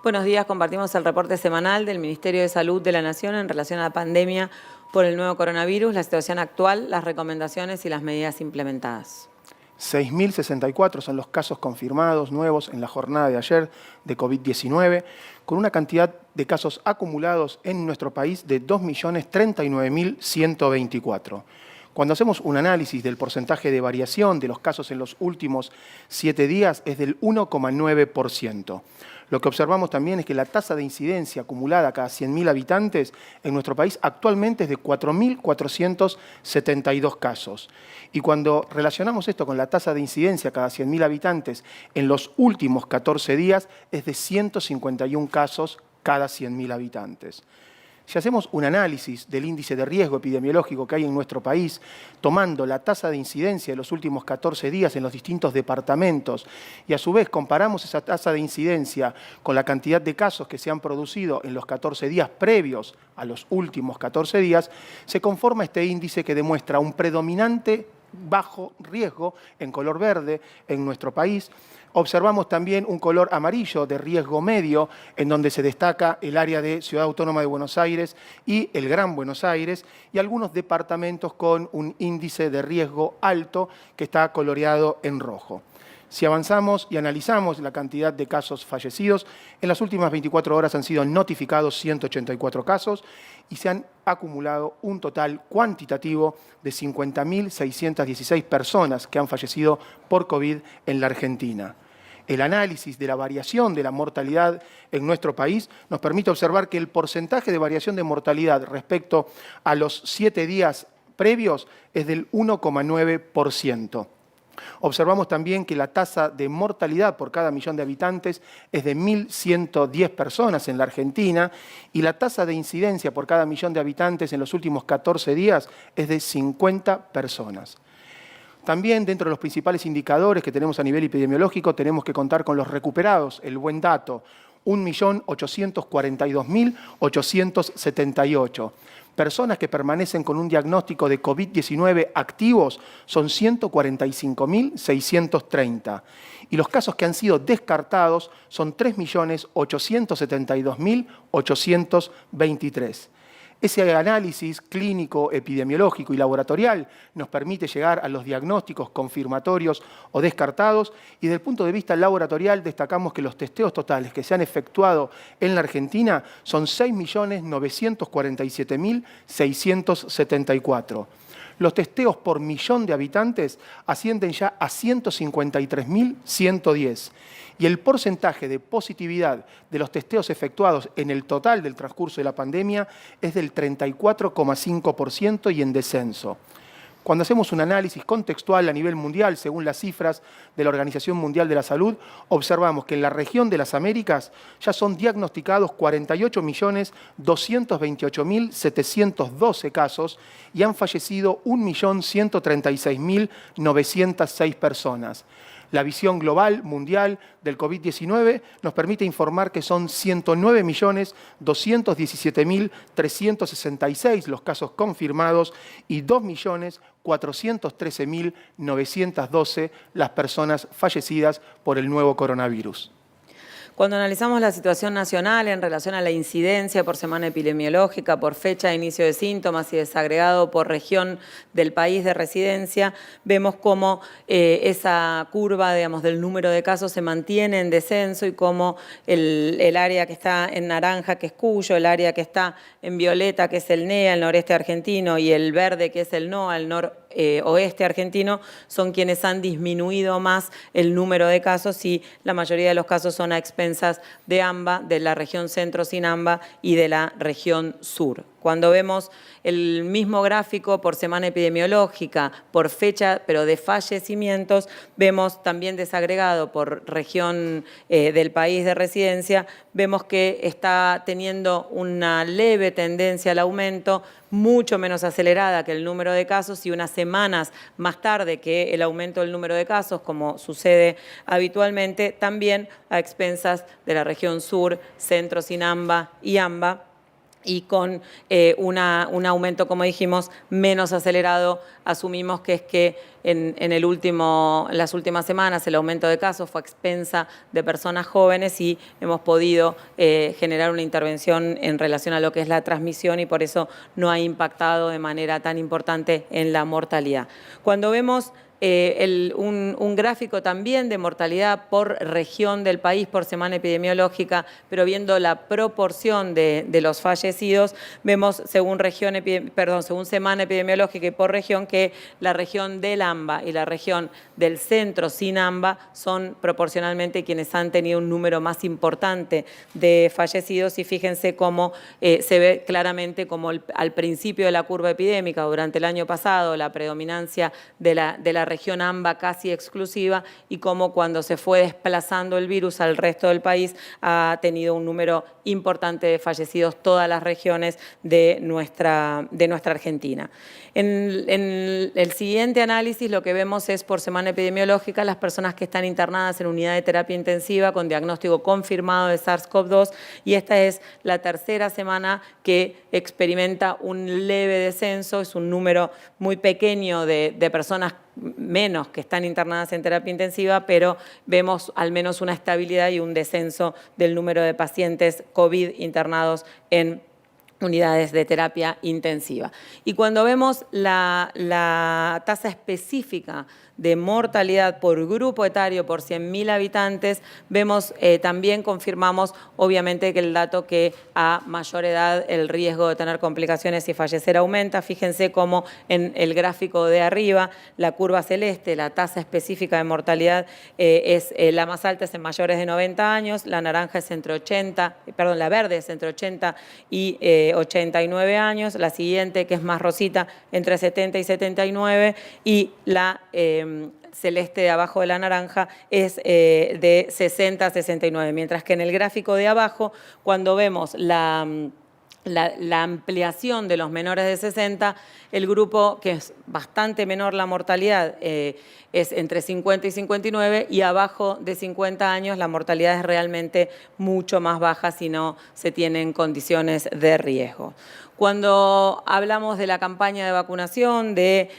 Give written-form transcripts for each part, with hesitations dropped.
Buenos días, compartimos el reporte semanal del Ministerio de Salud de la Nación en relación a la pandemia por el nuevo coronavirus, la situación actual, las recomendaciones y las medidas implementadas. 6.064 son los casos confirmados nuevos en la jornada de ayer de COVID-19, con una cantidad de casos acumulados en nuestro país de 2.039.124. Cuando hacemos un análisis del porcentaje de variación de los casos en los últimos 7 días es del 1,9%. Lo que observamos también es que la tasa de incidencia acumulada cada 100.000 habitantes en nuestro país actualmente es de 4.472 casos. Y cuando relacionamos esto con la tasa de incidencia cada 100.000 habitantes en los últimos 14 días es de 151 casos cada 100.000 habitantes. Si hacemos un análisis del índice de riesgo epidemiológico que hay en nuestro país, tomando la tasa de incidencia de los últimos 14 días en los distintos departamentos y a su vez comparamos esa tasa de incidencia con la cantidad de casos que se han producido en los 14 días previos a los últimos 14 días, se conforma este índice que demuestra un predominante bajo riesgo en color verde en nuestro país. Observamos también un color amarillo de riesgo medio, en donde se destaca el área de Ciudad Autónoma de Buenos Aires y el Gran Buenos Aires, y algunos departamentos con un índice de riesgo alto que está coloreado en rojo. Si avanzamos y analizamos la cantidad de casos fallecidos, en las últimas 24 horas han sido notificados 184 casos y se han acumulado un total cuantitativo de 50.616 personas que han fallecido por COVID en la Argentina. El análisis de la variación de la mortalidad en nuestro país nos permite observar que el porcentaje de variación de mortalidad respecto a los 7 días previos es del 1,9%. Observamos también que la tasa de mortalidad por cada millón de habitantes es de 1.110 personas en la Argentina y la tasa de incidencia por cada millón de habitantes en los últimos 14 días es de 50 personas. También dentro de los principales indicadores que tenemos a nivel epidemiológico tenemos que contar con los recuperados, el buen dato, 1.842.878. Personas que permanecen con un diagnóstico de COVID-19 activos son 145.630. Y los casos que han sido descartados son 3.872.823. Ese análisis clínico, epidemiológico y laboratorial nos permite llegar a los diagnósticos confirmatorios o descartados y desde el punto de vista laboratorial destacamos que los testeos totales que se han efectuado en la Argentina son 6.097.674. Los testeos por millón de habitantes ascienden ya a 153.110 y el porcentaje de positividad de los testeos efectuados en el total del transcurso de la pandemia es del 34,5% y en descenso. Cuando hacemos un análisis contextual a nivel mundial, según las cifras de la Organización Mundial de la Salud, observamos que en la región de las Américas ya son diagnosticados 48.228.712 casos y han fallecido 1.136.906 personas. La visión global, mundial, del COVID-19 nos permite informar que son 109.217.366 los casos confirmados y 2.413.912 las personas fallecidas por el nuevo coronavirus. Cuando analizamos la situación nacional en relación a la incidencia por semana epidemiológica, por fecha de inicio de síntomas y desagregado por región del país de residencia, vemos cómo esa curva, digamos, del número de casos se mantiene en descenso y cómo el área que está en naranja, que es Cuyo, el área que está en violeta, que es el NEA, el noreste argentino, y el verde, que es el NOA, el oeste argentino, son quienes han disminuido más el número de casos y la mayoría de los casos son a expensas de AMBA, de la región centro sin AMBA y de la región sur. Cuando vemos el mismo gráfico por semana epidemiológica, por fecha, pero de fallecimientos, vemos también desagregado por región del país de residencia, vemos que está teniendo una leve tendencia al aumento, mucho menos acelerada que el número de casos y unas semanas más tarde que el aumento del número de casos, como sucede habitualmente, también a expensas de la región sur, centro sin AMBA y AMBA, y con un aumento, como dijimos, menos acelerado. Asumimos que es que en las últimas semanas el aumento de casos fue a expensa de personas jóvenes y hemos podido generar una intervención en relación a lo que es la transmisión y por eso no ha impactado de manera tan importante en la mortalidad. Cuando vemos un gráfico también de mortalidad por región del país, por semana epidemiológica, pero viendo la proporción de los fallecidos, vemos según semana epidemiológica y por región que la región del AMBA y la región del centro sin AMBA son proporcionalmente quienes han tenido un número más importante de fallecidos y fíjense cómo se ve claramente como al principio de la curva epidémica durante el año pasado la predominancia de la región AMBA casi exclusiva y cómo cuando se fue desplazando el virus al resto del país ha tenido un número importante de fallecidos todas las regiones de nuestra Argentina. En el siguiente análisis lo que vemos es por semana epidemiológica las personas que están internadas en unidad de terapia intensiva con diagnóstico confirmado de SARS-CoV-2 y esta es la tercera semana que experimenta un leve descenso, es un número muy pequeño de personas menos que están internadas en terapia intensiva, pero vemos al menos una estabilidad y un descenso del número de pacientes COVID internados en unidades de terapia intensiva. Y cuando vemos la tasa específica de mortalidad por grupo etario por 100.000 habitantes, vemos también confirmamos obviamente que el dato que a mayor edad el riesgo de tener complicaciones y fallecer aumenta. Fíjense cómo en el gráfico de arriba la curva celeste, la tasa específica de mortalidad es la más alta es en mayores de 90 años, la naranja es entre la verde es entre 80 y 89 años, la siguiente que es más rosita entre 70 y 79 y la celeste de abajo de la naranja es de 60 a 69, mientras que en el gráfico de abajo cuando vemos la ampliación de los menores de 60, el grupo que es bastante menor la mortalidad es entre 50 y 59 y abajo de 50 años la mortalidad es realmente mucho más baja si no se tienen condiciones de riesgo. Cuando hablamos de la campaña de vacunación, de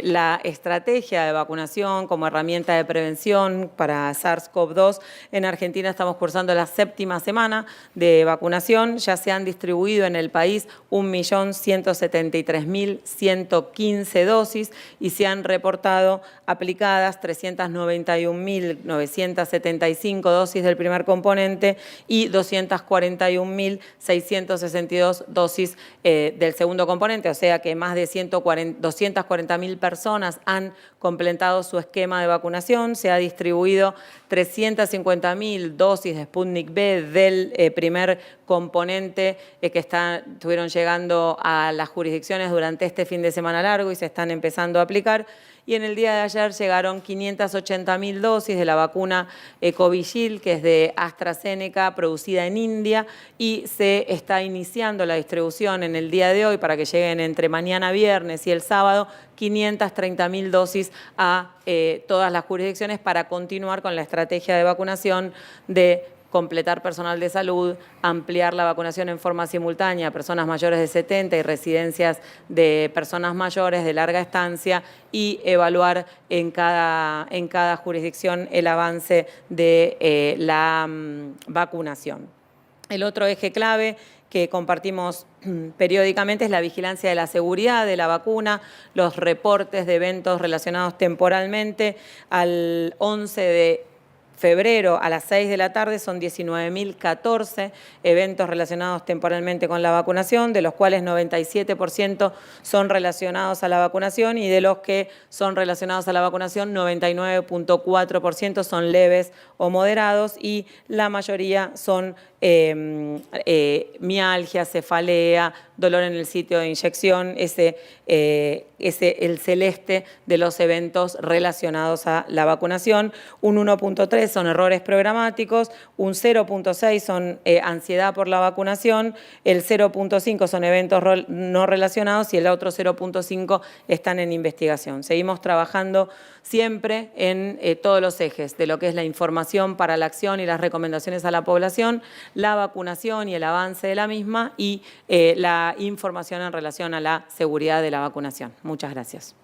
la estrategia de vacunación como herramienta de prevención para SARS-CoV-2, en Argentina estamos cursando la 7ª semana de vacunación. Ya se han distribuido en el país 1.173.115 dosis y se han reportado aplicadas 391.975 dosis del primer componente y 241.662 dosis del segundo componente, o sea que más de 240.000 personas han completado su esquema de vacunación. Se ha distribuido 350.000 dosis de Sputnik V del primer componente que estuvieron llegando a las jurisdicciones durante este fin de semana largo y se están empezando a aplicar. Y en el día de ayer llegaron 580.000 dosis de la vacuna Covishield, que es de AstraZeneca, producida en India, y se está iniciando la distribución en el día de hoy para que lleguen entre mañana viernes y el sábado 530.000 dosis a todas las jurisdicciones para continuar con la estrategia de vacunación de completar personal de salud, ampliar la vacunación en forma simultánea a personas mayores de 70 y residencias de personas mayores de larga estancia y evaluar en cada jurisdicción el avance de la vacunación. El otro eje clave que compartimos periódicamente es la vigilancia de la seguridad de la vacuna, los reportes de eventos relacionados temporalmente. Al 11 de febrero a las 6 de la tarde son 19.014 eventos relacionados temporalmente con la vacunación, de los cuales 97% son relacionados a la vacunación y de los que son relacionados a la vacunación 99.4% son leves o moderados y la mayoría son mialgia, cefalea, dolor en el sitio de inyección, el celeste de los eventos relacionados a la vacunación. Un 1.3 3 son errores programáticos, un 0.6 son ansiedad por la vacunación, el 0.5 son eventos no relacionados y el otro 0.5 están en investigación. Seguimos trabajando siempre en todos los ejes de lo que es la información para la acción y las recomendaciones a la población, la vacunación y el avance de la misma y la información en relación a la seguridad de la vacunación. Muchas gracias.